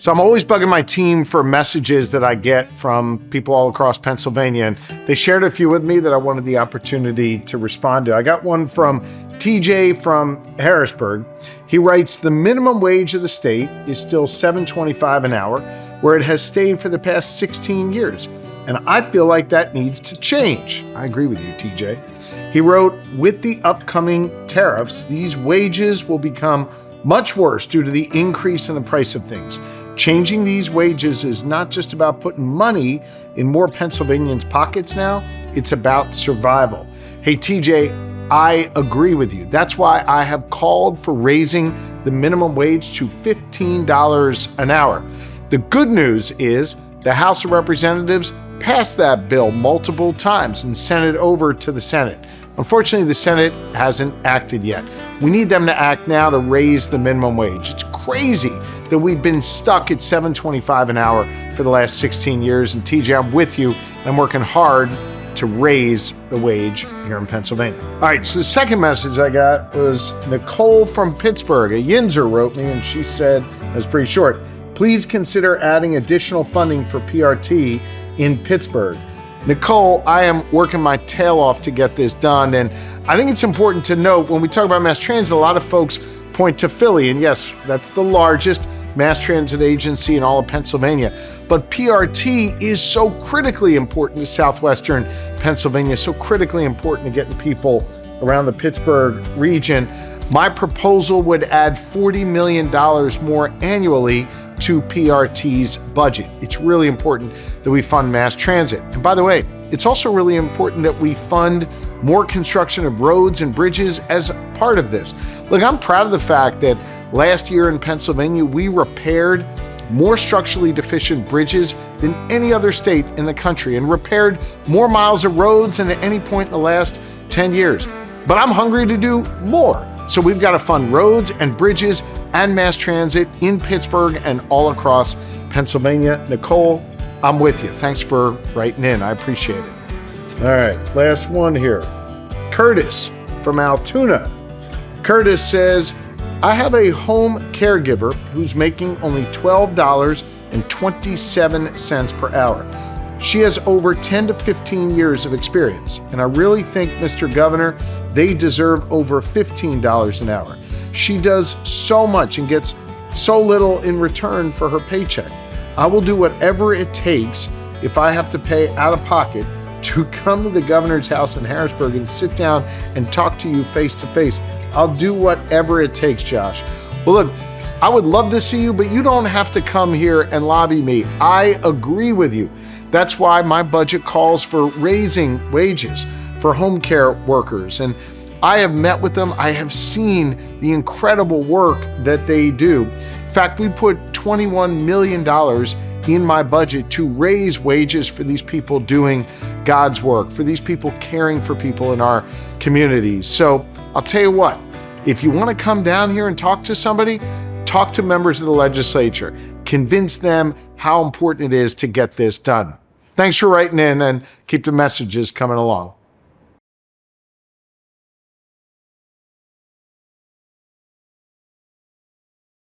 So I'm always bugging my team for messages that I get from people all across Pennsylvania, and they shared a few with me that I wanted the opportunity to respond to. I got one from TJ from Harrisburg. He writes, the minimum wage of the state is still $7.25 an hour, where it has stayed for the past 16 years. And I feel like that needs to change. I agree with you, TJ. He wrote, with the upcoming tariffs, these wages will become much worse due to the increase in the price of things. Changing these wages is not just about putting money in more Pennsylvanians' pockets now, it's about survival. Hey, TJ, I agree with you. That's why I have called for raising the minimum wage to $15 an hour. The good news is the House of Representatives passed that bill multiple times and sent it over to the Senate. Unfortunately, the Senate hasn't acted yet. We need them to act now to raise the minimum wage. It's crazy that we've been stuck at $7.25 an hour for the last 16 years. And TJ, I'm with you. I'm working hard to raise the wage here in Pennsylvania. All right, so the second message I got was Nicole from Pittsburgh. A Yinzer wrote me, and she said, it was pretty short, please consider adding additional funding for PRT in Pittsburgh. Nicole, I am working my tail off to get this done, and I think it's important to note when we talk about mass transit, a lot of folks point to Philly, and yes, that's the largest mass transit agency in all of Pennsylvania. But PRT is so critically important to southwestern Pennsylvania, so critically important to getting people around the Pittsburgh region. My proposal would add $40 million more annually to PRT's budget. It's really important that we fund mass transit. And by the way, it's also really important that we fund more construction of roads and bridges as part of this. Look, I'm proud of the fact that last year in Pennsylvania, we repaired more structurally deficient bridges than any other state in the country and repaired more miles of roads than at any point in the last 10 years. But I'm hungry to do more. So we've got to fund roads and bridges and mass transit in Pittsburgh and all across Pennsylvania. Nicole, I'm with you. Thanks for writing in. I appreciate it. All right, last one here. Curtis from Altoona. Curtis says, I have a home caregiver who's making only $12.27 per hour. She has over 10 to 15 years of experience, and I really think, Mr. Governor, they deserve over $15 an hour. She does so much and gets so little in return for her paycheck. I will do whatever it takes if I have to pay out of pocket to come to the governor's house in Harrisburg and sit down and talk to you face to face. I'll do whatever it takes, Josh. Well, look, I would love to see you, but you don't have to come here and lobby me. I agree with you. That's why my budget calls for raising wages for home care workers. And I have met with them. I have seen the incredible work that they do. In fact, we put $21 million in my budget to raise wages for these people doing God's work, for these people caring for people in our communities. So I'll tell you what, if you want to come down here and talk to somebody, talk to members of the legislature, convince them how important it is to get this done. Thanks for writing in and keep the messages coming along.